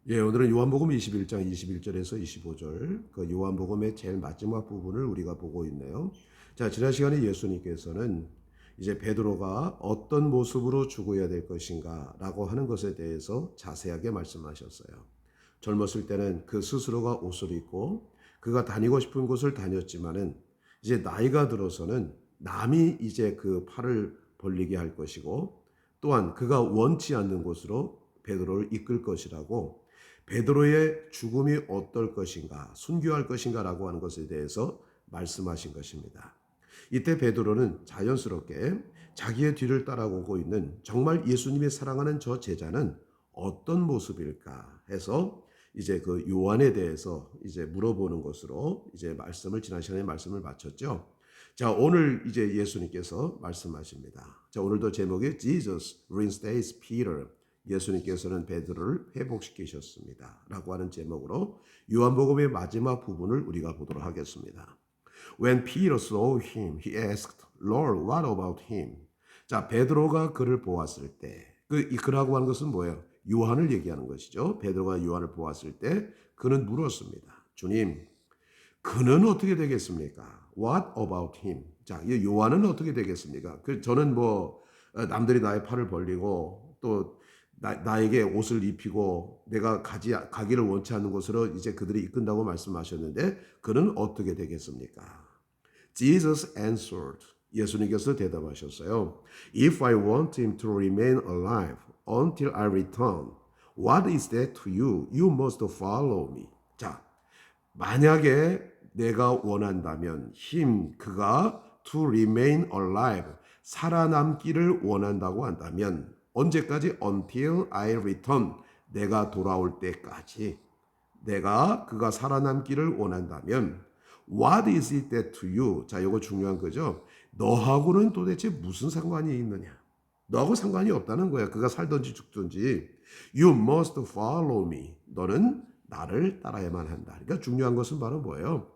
예, 오늘은 요한복음 21장 21절에서 25절, 그 요한복음의 제일 마지막 부분을 우리가 보고 있네요. 자, 지난 시간에 예수님께서는 이제 베드로가 어떤 모습으로 죽어야 될 것인가 라고 하는 것에 대해서 자세하게 말씀하셨어요. 젊었을 때는 그 스스로가 옷을 입고 그가 다니고 싶은 곳을 다녔지만은 이제 나이가 들어서는 남이 이제 그 팔을 벌리게 할 것이고 또한 그가 원치 않는 곳으로 베드로를 이끌 것이라고 베드로의 죽음이 어떨 것인가, 순교할 것인가라고 하는 것에 대해서 말씀하신 것입니다. 이때 베드로는 자연스럽게 자기의 뒤를 따라오고 있는 정말 예수님이 사랑하는 저 제자는 어떤 모습일까 해서 이제 그 요한에 대해서 이제 물어보는 것으로 이제 말씀을 지난 시간에 말씀을 마쳤죠. 자, 오늘 이제 예수님께서 말씀하십니다. 자, 오늘도 제목이 Jesus reinstates Peter. 예수님께서는 베드로를 회복시키셨습니다. 라고 하는 제목으로 요한복음의 마지막 부분을 우리가 보도록 하겠습니다. When Peter saw him, he asked, Lord, what about him? 자, 베드로가 그를 보았을 때, 그라고 하는 것은 뭐예요? 요한을 얘기하는 것이죠. 베드로가 요한을 보았을 때 그는 물었습니다. 주님, 그는 어떻게 되겠습니까? What about him? 자, 이 요한은 어떻게 되겠습니까? 저는 뭐 남들이 나의 팔을 벌리고 또 나에게 옷을 입히고 내가 가기를 원치 않는 곳으로 이제 그들이 이끈다고 말씀하셨는데 그는 어떻게 되겠습니까? Jesus answered. 예수님께서 대답하셨어요. If I want him to remain alive until I return, what is that to you? You must follow me. 자, 만약에 내가 원한다면 그가 to remain alive, 살아남기를 원한다고 한다면 언제까지? Until I return, 내가 돌아올 때까지 그가 살아남기를 원한다면 What is it that to you? 자, 이거 중요한 거죠. 너하고는 도대체 무슨 상관이 있느냐? 너하고 상관이 없다는 거야. 그가 살든지 죽든지. You must follow me. 너는 나를 따라야만 한다. 그러니까 중요한 것은 바로 뭐예요?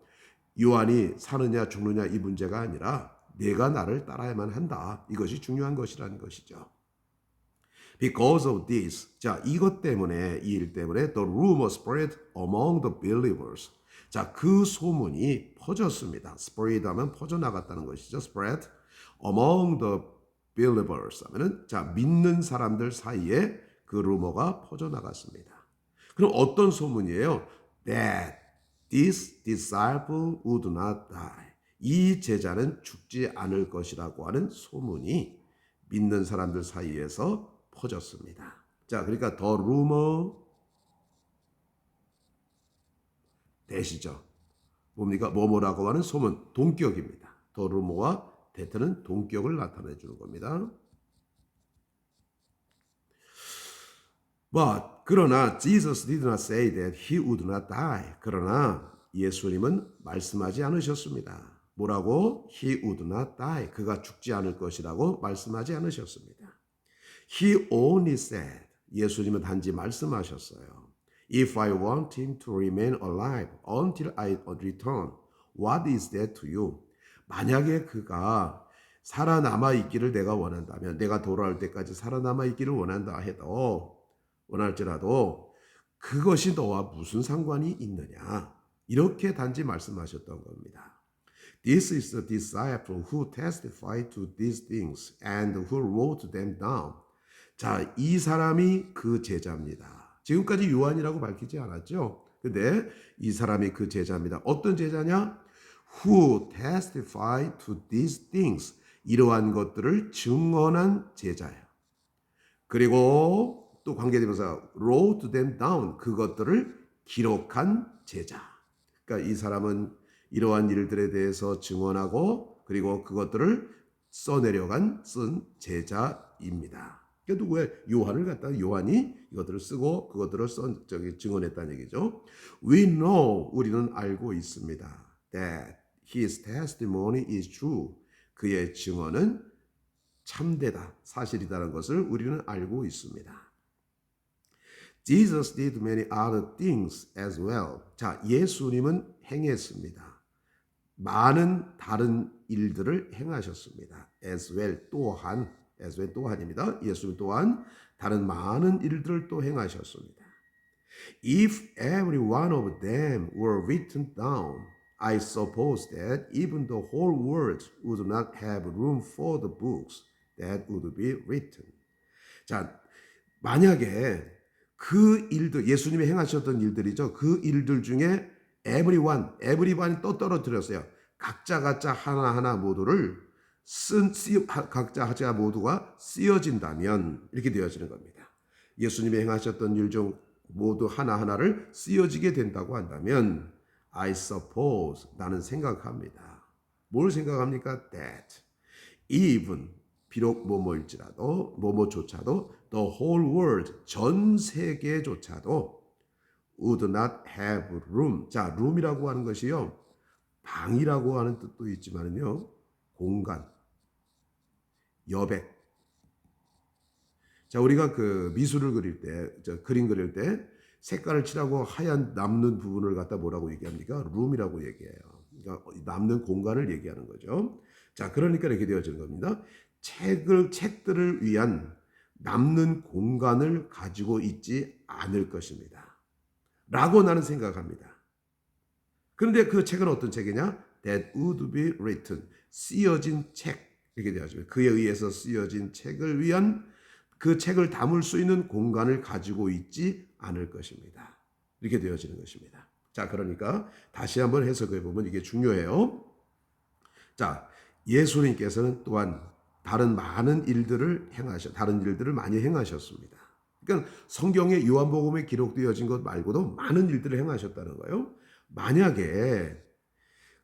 요한이 사느냐 죽느냐 이 문제가 아니라 내가 나를 따라야만 한다. 이것이 중요한 것이라는 것이죠. Because of this, 자, 이것 때문에, 이 일 때문에 the rumor spread among the believers. 자, 그 소문이 퍼졌습니다. spread 하면 퍼져나갔다는 것이죠. spread among the believers 하면은 자, 믿는 사람들 사이에 그 루머가 퍼져나갔습니다. 그럼 어떤 소문이에요? That this disciple would not die. 이 제자는 죽지 않을 것이라고 하는 소문이 믿는 사람들 사이에서 퍼졌습니다. 자, 그러니까 더 루머 대시죠. 뭡니까? 뭐뭐라고 하는 소문, 동격입니다. 더 루머와 대트는 동격을 나타내 주는 겁니다. But 그러나 Jesus did not say that he would not die. 그러나 예수님은 말씀하지 않으셨습니다. 뭐라고? He would not die. 그가 죽지 않을 것이라고 말씀하지 않으셨습니다. He only said. 예수님은 단지 말씀하셨어요. If I want him to remain alive until I return, what is that to you? 만약에 그가 살아남아 있기를 내가 원한다면, 내가 돌아올 때까지 살아남아 있기를 원할지라도 그것이 너와 무슨 상관이 있느냐? 이렇게 단지 말씀하셨던 겁니다. This is the disciple who testified to these things and who wrote them down. 자, 이 사람이 그 제자입니다. 지금까지 요한이라고 밝히지 않았죠? 근데 이 사람이 그 제자입니다. 어떤 제자냐? Who testified to these things. 이러한 것들을 증언한 제자예요. 그리고 또 관계대명사 wrote them down. 그것들을 기록한 제자. 그러니까 이 사람은 이러한 일들에 대해서 증언하고 그리고 그것들을 쓴 제자입니다. 그러니까 누구의 요한을 갖다 요한이 이것들을 쓰고 그것들을 증언했다는 얘기죠. We know 우리는 알고 있습니다. That his testimony is true. 그의 증언은 참되다, 사실이다라는 것을 우리는 알고 있습니다. Jesus did many other things as well. 자, 예수님은 행했습니다. 많은 다른 일들을 행하셨습니다. as well 또한입니다. 예수님 또한 다른 많은 일들을 또 행하셨습니다. If every one of them were written down, I suppose that even the whole world would not have room for the books that would be written. 자, 만약에 그 일들, 예수님이 행하셨던 일들이죠. 그 일들 중에 everyone이 또 떨어뜨렸어요. 각자 하나하나 모두를 각자 모두가 쓰여진다면 이렇게 되어지는 겁니다. 예수님이 행하셨던 일 중 모두 하나하나를 쓰여지게 된다고 한다면 I suppose 나는 생각합니다. 뭘 생각합니까? That even 비록 뭐뭐조차도 the whole world 전 세계조차도 would not have room. 자, room이라고 하는 것이요. 방이라고 하는 뜻도 있지만요. 공간, 여백. 자, 우리가 그 미술을 그릴 때, 그림 그릴 때 색깔을 칠하고 하얀 남는 부분을 갖다 뭐라고 얘기합니까? 룸이라고 얘기해요. 그러니까 남는 공간을 얘기하는 거죠. 자, 그러니까 이렇게 되어지는 겁니다. 책들을 위한 남는 공간을 가지고 있지 않을 것입니다. 라고 나는 생각합니다. 그런데 그 책은 어떤 책이냐? That would be written. 쓰여진 책. 이렇게 되어지면 그에 의해서 쓰여진 책을 위한 그 책을 담을 수 있는 공간을 가지고 있지 않을 것입니다. 이렇게 되어지는 것입니다. 자, 그러니까 다시 한번 해석해 보면 이게 중요해요. 자, 예수님께서는 또한 다른 일들을 많이 행하셨습니다. 그러니까 성경에 요한복음에 기록되어진 것 말고도 많은 일들을 행하셨다는 거예요. 만약에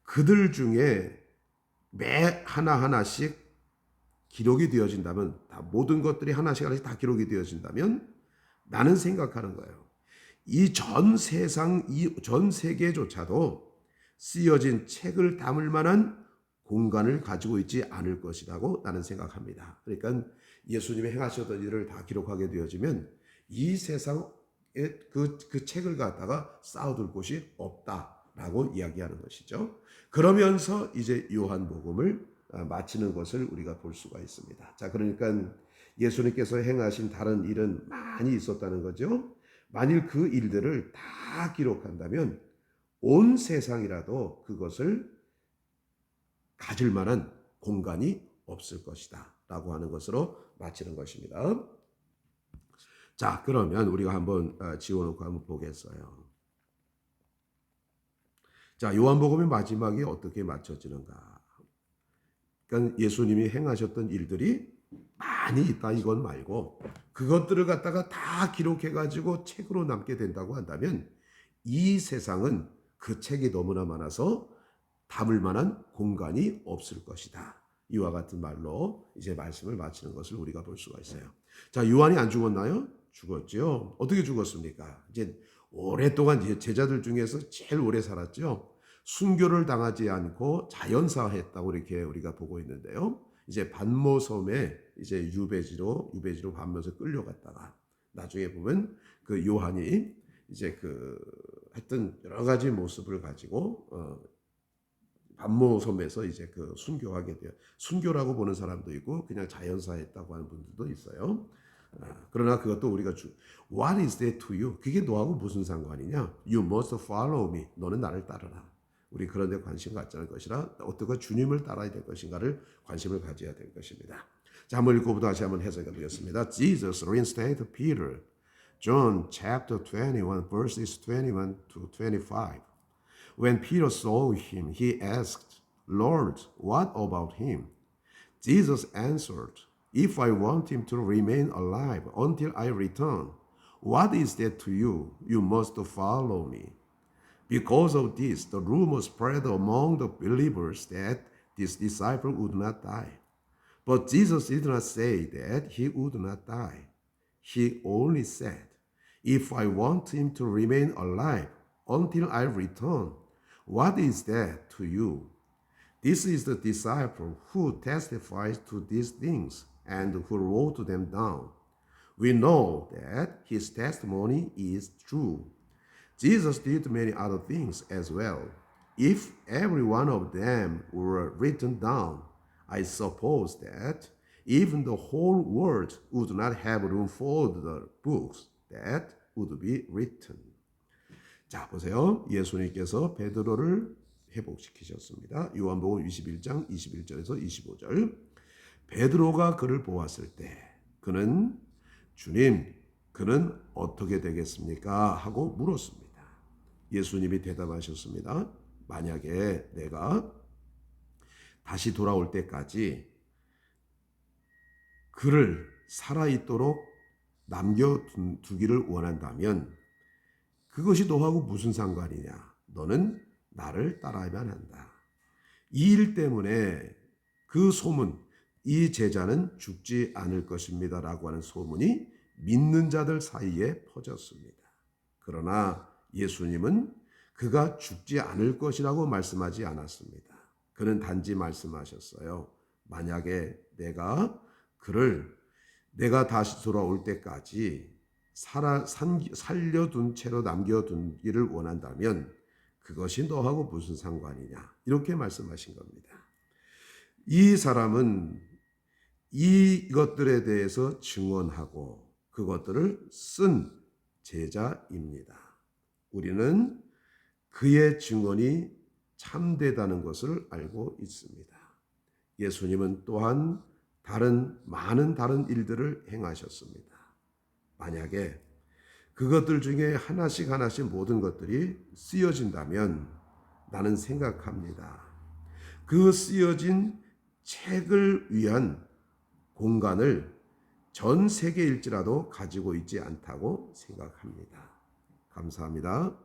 그들 중에 매 하나씩 기록이 되어진다면, 모든 것들이 하나씩 다 기록이 되어진다면 나는 생각하는 거예요. 이 전 세계조차도 쓰여진 책을 담을 만한 공간을 가지고 있지 않을 것이라고 나는 생각합니다. 그러니까 예수님이 행하셨던 일을 다 기록하게 되어지면 이 세상에 그 책을 갖다가 쌓아둘 곳이 없다라고 이야기하는 것이죠. 그러면서 이제 요한복음을 마치는 것을 우리가 볼 수가 있습니다. 자, 그러니까 예수님께서 행하신 다른 일은 많이 있었다는 거죠. 만일 그 일들을 다 기록한다면 온 세상이라도 그것을 가질 만한 공간이 없을 것이다 라고 하는 것으로 마치는 것입니다. 자, 그러면 우리가 한번 지워놓고 한번 보겠어요. 자, 요한복음의 마지막이 어떻게 맞춰지는가? 그러니까 예수님이 행하셨던 일들이 많이 있다 이건 말고 그것들을 갖다가 다 기록해가지고 책으로 남게 된다고 한다면 이 세상은 그 책이 너무나 많아서 담을 만한 공간이 없을 것이다. 이와 같은 말로 이제 말씀을 마치는 것을 우리가 볼 수가 있어요. 자, 요한이 안 죽었나요? 죽었죠. 어떻게 죽었습니까? 이제 오랫동안 제자들 중에서 제일 오래 살았죠. 순교를 당하지 않고 자연사했다고 이렇게 우리가 보고 있는데요. 이제 반모섬에 이제 유배지로 반모섬에 끌려갔다가 나중에 보면 그 요한이 이제 하여튼 여러 가지 모습을 가지고 반모섬에서 이제 순교하게 돼요. 순교라고 보는 사람도 있고 그냥 자연사했다고 하는 분들도 있어요. 그러나 그것도 우리가 What is that to you? 그게 너하고 무슨 상관이냐? You must follow me. 너는 나를 따르라. 우리 그런 데 관심 갖지 않을 것이라 어떻게 주님을 따라야 될 것인가를 관심을 가져야 될 것입니다. 자, 한번 읽고 다시 한번 해석해 보겠습니다. Jesus reinstated Peter. John chapter 21 verses 21 to 25. When Peter saw him, he asked, Lord, what about him? Jesus answered, If I want him to remain alive until I return, what is that to you? You must follow me. Because of this, the rumor spread among the believers that this disciple would not die. But Jesus did not say that he would not die. He only said, If I want him to remain alive until I return, what is that to you? This is the disciple who testifies to these things and who wrote them down. We know that his testimony is true. Jesus did many other things as well. If every one of them were written down, I suppose that even the whole world would not have room for the books that would be written. 자, 보세요. 예수님께서 베드로를 회복시키셨습니다. 요한복음 21장 21절에서 25절. 베드로가 그를 보았을 때 그는 주님, 그는 어떻게 되겠습니까? 하고 물었습니다. 예수님이 대답하셨습니다. 만약에 내가 다시 돌아올 때까지 그를 살아있도록 남겨두기를 원한다면 그것이 너하고 무슨 상관이냐? 너는 나를 따라야만 한다. 이 일 때문에 그 소문, 이 제자는 죽지 않을 것입니다 라고 하는 소문이 믿는 자들 사이에 퍼졌습니다. 그러나 예수님은 그가 죽지 않을 것이라고 말씀하지 않았습니다. 그는 단지 말씀하셨어요. 만약에 내가 다시 돌아올 때까지 살려둔 채로 남겨둔기를 원한다면 그것이 너하고 무슨 상관이냐, 이렇게 말씀하신 겁니다. 이 사람은 이것들에 대해서 증언하고 그것들을 쓴 제자입니다. 우리는 그의 증언이 참되다는 것을 알고 있습니다. 예수님은 또한 많은 다른 일들을 행하셨습니다. 만약에 그것들 중에 하나씩 모든 것들이 쓰여진다면 나는 생각합니다. 그 쓰여진 책을 위한 공간을 전 세계일지라도 가지고 있지 않다고 생각합니다. 감사합니다.